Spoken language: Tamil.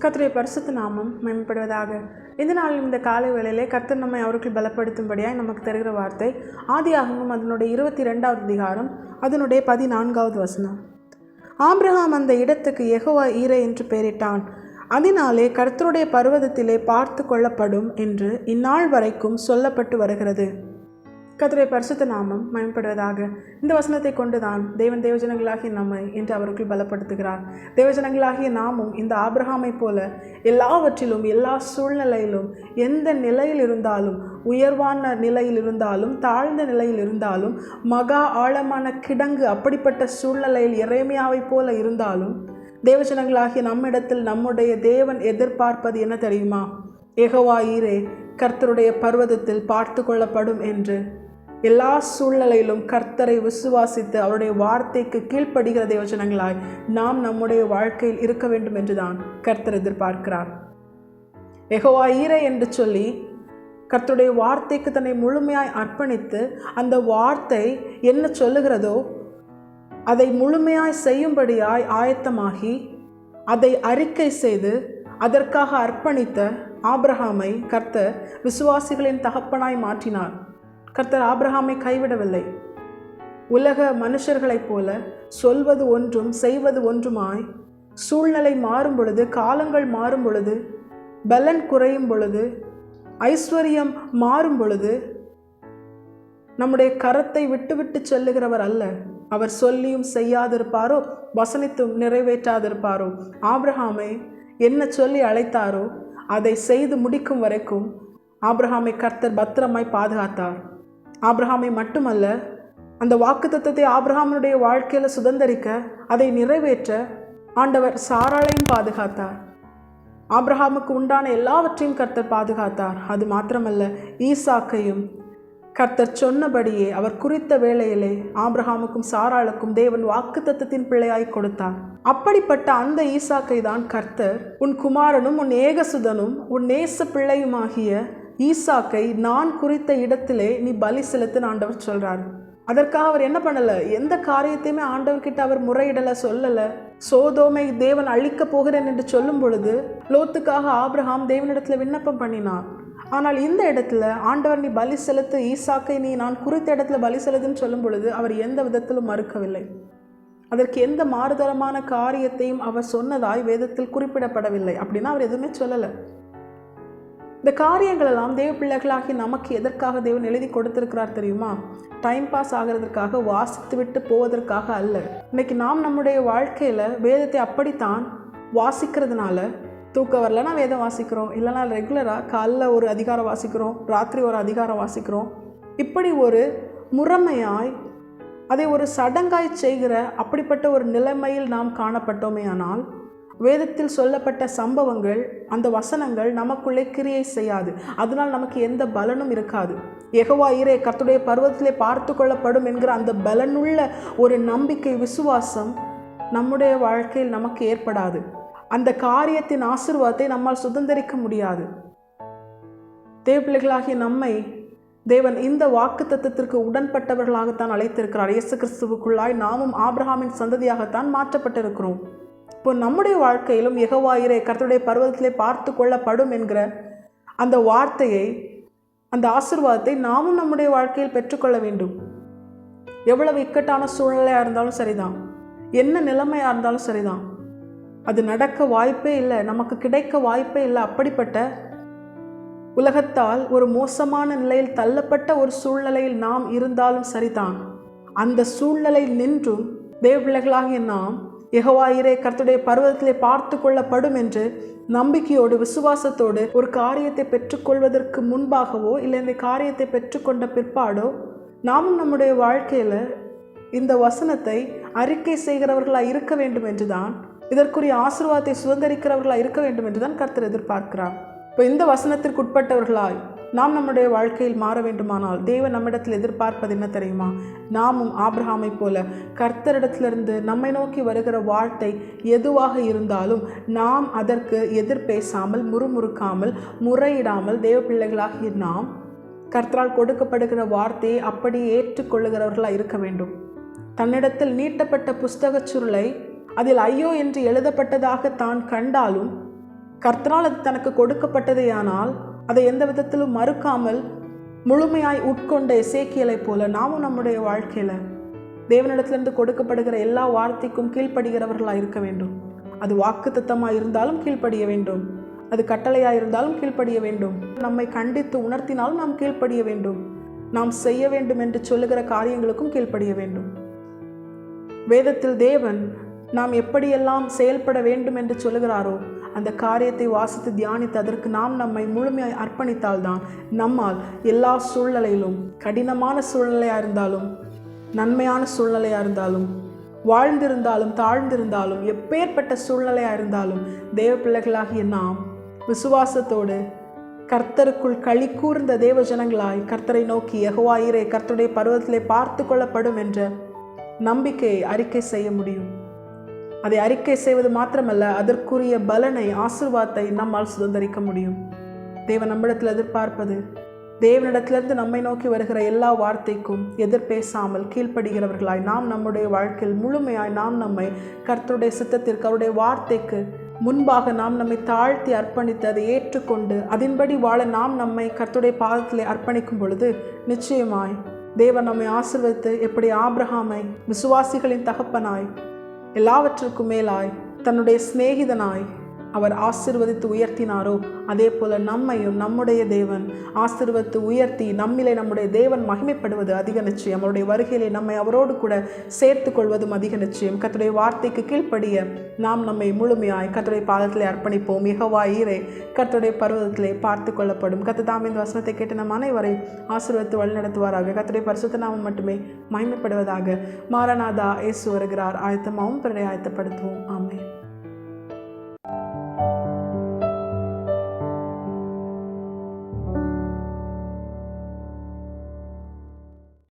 கர்த்தருடைய பரிசுத்த நாமம் மேம்படுவதாக. இந்த நாளில் இந்த காலை வேளையிலே கர்த்தர் நம்மை அவர்கள் பலப்படுத்தும்படியாய் நமக்கு தருகிற வார்த்தை ஆதியாகமம் அதனுடைய 22வது அதிகாரம் அதனுடைய 14வது வசனம். ஆபிரகாம் அந்த இடத்துக்கு யெகோவா ஈரே என்று பெயரிட்டான். அதனாலே கர்த்தருடைய பர்வதத்திலே பார்த்து கொள்ளப்படும் என்று இந்நாள் வரைக்கும் சொல்லப்பட்டு வருகிறது. கர்த்தருடைய பரிசுத்த நாமம் மேம்படுவதாக. இந்த வசனத்தை கொண்டுதான் தேவன் தேவஜனங்களாகிய நம்மை என்று அவர்கள் பலப்படுத்துகிறார். தேவஜனங்களாகிய நாமும் இந்த ஆபிரகாமை போல எல்லாவற்றிலும் எல்லா சூழ்நிலையிலும் எந்த நிலையில் இருந்தாலும், உயர்வான நிலையில் இருந்தாலும் தாழ்ந்த நிலையில் இருந்தாலும், மகா ஆழமான கிடங்கு அப்படிப்பட்ட சூழ்நிலையில் எரேமியாவை போல இருந்தாலும், தேவஜனங்களாகிய நம்மிடத்தில் நம்முடைய தேவன் எதிர்பார்ப்பது என்ன தெரியுமா? யெகோவா ஈரே, கர்த்தருடைய பர்வதத்தில் பார்த்து கொள்ளப்படும் என்று. எல்லா சூழ்நிலையிலும் கர்த்தரை விசுவாசித்து அவருடைய வார்த்தைக்கு கீழ்ப்படுகிற தேவஜனங்களாய் நாம் நம்முடைய வாழ்க்கையில் இருக்க வேண்டும் என்றுதான் கர்த்தர் எதிர்பார்க்கிறார். யெகோவா ஈரே என்று சொல்லி கர்த்தருடைய வார்த்தைக்கு தன்னை முழுமையாய் அர்ப்பணித்து அந்த வார்த்தை என்ன சொல்லுகிறதோ அதை முழுமையாய் செய்யும்படியாய் ஆயத்தமாகி அதை அறிக்கை செய்து அதற்காக அர்ப்பணித்த ஆபிரகாமை கர்த்தர் விசுவாசிகளின் தகப்பனாய் மாற்றினார். கர்த்தர் ஆபிரகாமை கைவிடவில்லை. உலக மனுஷர்களைப் போல சொல்வது ஒன்றும் செய்வது ஒன்றுமாய் சூழ்நிலை மாறும் பொழுது, காலங்கள் மாறும் பொழுது, பலன் குறையும் பொழுது, ஐஸ்வர்யம் மாறும் பொழுது நம்முடைய கரத்தை விட்டு செல்லுகிறவர் அல்ல. அவர் சொல்லியும் செய்யாதிருப்பாரோ, வசனித்தும் நிறைவேற்றாதிருப்பாரோ. ஆபிரகாமை என்ன சொல்லி அழைத்தாரோ அதை செய்து முடிக்கும் வரைக்கும் ஆபிரகாமை கர்த்தர் பத்திரமாய் பாதுகாத்தார். ஆபிரகாமை மட்டுமல்ல, அந்த வாக்குத்தத்தத்தை ஆபிரகாமுடைய வாழ்க்கையில் சுதந்தரிக்க அதை நிறைவேற்ற ஆண்டவர் சாராளையும் பாதுகாத்தார். ஆபிரகாமுக்கு உண்டான எல்லாவற்றையும் கர்த்தர் பாதுகாத்தார். அது மாத்திரமல்ல, ஈசாக்கையும் கர்த்தர் சொன்னபடியே அவர் குறித்த வேளையிலே ஆபிரகாமுக்கும் சாராளுக்கும் தேவன் வாக்குத்தத்தத்தின் பிள்ளையாய் கொடுத்தார். அப்படிப்பட்ட அந்த ஈசாக்கை தான் கர்த்தர், உன் குமாரனும் உன் ஏகசுதனும் உன் நேச பிள்ளையுமாகிய ஈசாக்கை நான் குறித்த இடத்திலே நீ பலி செலுத்துன்னு ஆண்டவர் சொல்றார். அதற்காக அவர் என்ன பண்ணல? எந்த காரியத்தையுமே ஆண்டவர்கிட்ட அவர் முறையிடலை, சொல்லலை. சோதோமை தேவன் அழிக்க போகிறேன் என்று சொல்லும் பொழுது லோத்துக்காக ஆபிரகாம் தேவனிடத்துல விண்ணப்பம் பண்ணினார். ஆனால் இந்த இடத்துல ஆண்டவர் நீ பலி செலுத்து, ஈசாக்கை நீ நான் குறித்த இடத்துல பலி செலுத்துன்னு சொல்லும் பொழுது அவர் எந்த விதத்திலும் மறுக்கவில்லை. அதற்கு எந்த மாறுதரமான காரியத்தையும் அவர் சொன்னதாய் வேதத்தில் குறிப்பிடப்படவில்லை. அப்படின்னா அவர் எதுவுமே சொல்லலை. இந்த காரியங்கள் எல்லாம் தேவ பிள்ளைகளாகி நமக்கு எதற்காக தேவன் எழுதி கொடுத்திருக்கிறார் தெரியுமா? டைம் பாஸ் ஆகிறதுக்காக, வாசித்து விட்டு போவதற்காக அல்ல. இன்னைக்கு நாம் நம்முடைய வாழ்க்கையில் வேதத்தை அப்படித்தான் வாசிக்கிறதுனால, தூக்கம் வரலன்னா வேதம் வாசிக்கிறோம், இல்லைனா ரெகுலராக காலைல ஒரு அதிகாரம் வாசிக்கிறோம், ராத்திரி ஒரு அதிகாரம் வாசிக்கிறோம். இப்படி ஒரு முறைமையாய் அதை ஒரு சடங்காய் செய்கிற அப்படிப்பட்ட ஒரு நிலைமையில் நாம் காணப்பட்டோமே. ஆனால் வேதத்தில் சொல்லப்பட்ட சம்பவங்கள், அந்த வசனங்கள் நமக்குள்ளே கிரியை செய்யாது. அதனால் நமக்கு எந்த பலனும் இருக்காது. யெகோவா ஈரே, கர்த்தருடைய பர்வதத்திலே பார்த்து கொள்ளப்படும் என்கிற அந்த பலனுள்ள ஒரு நம்பிக்கை, விசுவாசம் நம்முடைய வாழ்க்கையில் நமக்கு ஏற்படாது. அந்த காரியத்தின் ஆசீர்வாதத்தை நம்மால் சுதந்திரிக்க முடியாது. தேவ பிள்ளைகளாகிய நம்மை தேவன் இந்த வாக்குத்தத்தத்திற்கு உடன்பட்டவர்களாகத்தான் அழைத்திருக்கிறார். இயேசு கிறிஸ்துவுக்குள்ளாய் நாமும் ஆபிரகாமின் சந்ததியாகத்தான் மாற்றப்பட்டிருக்கிறோம். இப்போ நம்முடைய வாழ்க்கையிலும் யெகோவா ஈரே, கர்த்தருடைய பர்வதத்திலே பார்த்து கொள்ளப்படும் என்கிற அந்த வார்த்தையை, அந்த ஆசீர்வாதத்தை நாமும் நம்முடைய வாழ்க்கையில் பெற்றுக்கொள்ள வேண்டும். எவ்வளவு இக்கட்டான சூழ்நிலையாக இருந்தாலும் சரிதான், என்ன நிலைமையாக இருந்தாலும் சரிதான், அது நடக்க வாய்ப்பே இல்லை, நமக்கு கிடைக்க வாய்ப்பே இல்லை. அப்படிப்பட்ட உலகத்தால் ஒரு மோசமான நிலையில் தள்ளப்பட்ட ஒரு சூழ்நிலையில் நாம் இருந்தாலும் சரிதான், அந்த சூழ்நிலை நின்றும் தேவ பிள்ளைகளாகிய நாம் யெகோவா ஈரே, கர்த்தருடைய பர்வதத்திலே பார்த்து கொள்ளப்படும் என்று நம்பிக்கையோடு, விசுவாசத்தோடு ஒரு காரியத்தை பெற்றுக்கொள்வதற்கு முன்பாகவோ இல்லை இந்த காரியத்தை பெற்றுக்கொண்ட பிற்பாடோ நாமும் நம்முடைய வாழ்க்கையில் இந்த வசனத்தை அறிக்கை செய்கிறவர்களாக இருக்க வேண்டும் என்றுதான், இதற்குரிய ஆசீர்வாதத்தை சுதந்திரிக்கிறவர்களாக இருக்க வேண்டும் என்றுதான் கர்த்தர் எதிர்பார்க்கிறார். இப்போ இந்த வசனத்திற்கு உட்பட்டவர்களாய் நாம் நம்முடைய வாழ்க்கையில் மாற வேண்டுமானால் தேவன் நம்மிடத்தில் எதிர்பார்ப்பது என்ன தெரியுமா? நாமும் ஆபிரகாமை போல கர்த்தரிடத்திலிருந்து நம்மை நோக்கி வருகிற வார்த்தை எதுவாக இருந்தாலும் நாம் அதற்கு எதிர்பேசாமல், முறுமுறுக்காமல், முறையிடாமல் தேவ பிள்ளைகளாகிய நாம் கர்த்தரால் கொடுக்கப்படுகிற வார்த்தையை அப்படியே ஏற்றுக்கொள்ளுகிறவர்களாக இருக்க வேண்டும். தன்னிடத்தில் நீட்டப்பட்ட புஸ்தகச் சுருளை அதில் ஐயோ என்று எழுதப்பட்டதாக தான் கண்டாலும் கர்த்தரால் அது தனக்கு கொடுக்கப்பட்டதேயானால் அதை எந்த விதத்திலும் மறுக்காமல் முழுமையாய் உட்கொண்ட எசேக்கியலை போல நாமும் நம்முடைய வாழ்க்கையில தேவனிடத்திலிருந்து கொடுக்கப்படுகிற எல்லா வார்த்தைக்கும் கீழ்ப்படுகிறவர்களாக இருக்க வேண்டும். அது வாக்குத்தத்தமாக இருந்தாலும் கீழ்ப்படிய வேண்டும், அது கட்டளையாக இருந்தாலும் கீழ்ப்படிய வேண்டும், நம்மை கண்டித்து உணர்த்தினாலும் நாம் கீழ்ப்படிய வேண்டும், நாம் செய்ய வேண்டும் என்று சொல்லுகிற காரியங்களுக்கும் கீழ்ப்படிய வேண்டும். வேதத்தில் தேவன் நாம் எப்படியெல்லாம் செயல்பட வேண்டும் என்று சொல்லுகிறாரோ அந்த காரியத்தை வாசித்து தியானித்து அதற்கு நாம் நம்மை முழுமையாய் அர்ப்பணித்தால்தான் நம்மால் எல்லா சூழ்நிலையிலும், கடினமான சூழ்நிலையாக இருந்தாலும் நன்மையான சூழ்நிலையாக இருந்தாலும், வாழ்ந்திருந்தாலும் தாழ்ந்திருந்தாலும், எப்பேற்பட்ட சூழ்நிலையாக இருந்தாலும் தேவ பிள்ளைகளாகிய நாம் விசுவாசத்தோடு கர்த்தருக்குள் களி கூர்ந்த தேவ ஜனங்களாய் கர்த்தரை நோக்கி யெகோவா ஈரே கர்த்தருடைய பர்வதத்திலே பார்த்து கொள்ளப்படும் என்ற நம்பிக்கையை அறிக்கை செய்ய முடியும். அதை அறிக்கை செய்வது மாத்திரமல்ல, அதற்குரிய பலனை, ஆசீர்வாதத்தை நம்மால் சுதந்திரிக்க முடியும். தேவன் நம்மிடத்தில் எதிர்பார்ப்பது, தேவனிடத்திலிருந்து நம்மை நோக்கி வருகிற எல்லா வார்த்தைக்கும் எதிர்பேசாமல் கீழ்ப்படுகிறவர்களாய் நாம் நம்முடைய வாழ்க்கையில் முழுமையாய் நாம் நம்மை கர்த்தருடைய சித்தத்திற்கு, அவருடைய வார்த்தைக்கு முன்பாக நாம் நம்மை தாழ்த்தி அர்ப்பணித்து அதை ஏற்றுக்கொண்டு அதன்படி வாழ நாம் நம்மை கர்த்தருடைய பாதத்திலே அர்ப்பணிக்கும் பொழுது நிச்சயமாய் தேவன் நம்மை ஆசீர்வதித்து எப்படி ஆபிரகாமை விசுவாசிகளின் தகப்பனாய் எல்லாவற்றுக்கும் மேலாய் தன்னுடைய சிநேகிதனாய் அவர் ஆசீர்வதித்து உயர்த்தினாரோ அதே போல நம்மையும் நம்முடைய தேவன் ஆசீர்வதித்து உயர்த்தி நம்மிலே நம்முடைய தேவன் மகிமைப்படுவது அதிக நிச்சயம். அவருடைய வருகையிலே நம்மை அவரோடு கூட சேர்த்து கொள்வதும் அதிக நிச்சயம். கர்த்தருடைய வார்த்தைக்கு கீழ்ப்படிய நாம் நம்மை முழுமையாய் கர்த்தருடைய பாதத்திலே அர்ப்பணிப்போம். யெகோவா ஈரே கர்த்தருடைய பர்வதத்திலே பார்த்து கொள்ளப்படும். கர்த்தர் தாமே இந்த வசனத்தை கேட்டு நம் அனைவரையும் ஆசீர்வதித்து வழிநடத்துவாராக. கர்த்தருடைய பரிசுத்த நாமம் மட்டுமே மகிமைப்படுவதாக. மாரநாதா இயேசு வருகிறார். ஆயத்தமாகவும் பிறரை ஆயத்தப்படுத்துவோம். ஆமென்.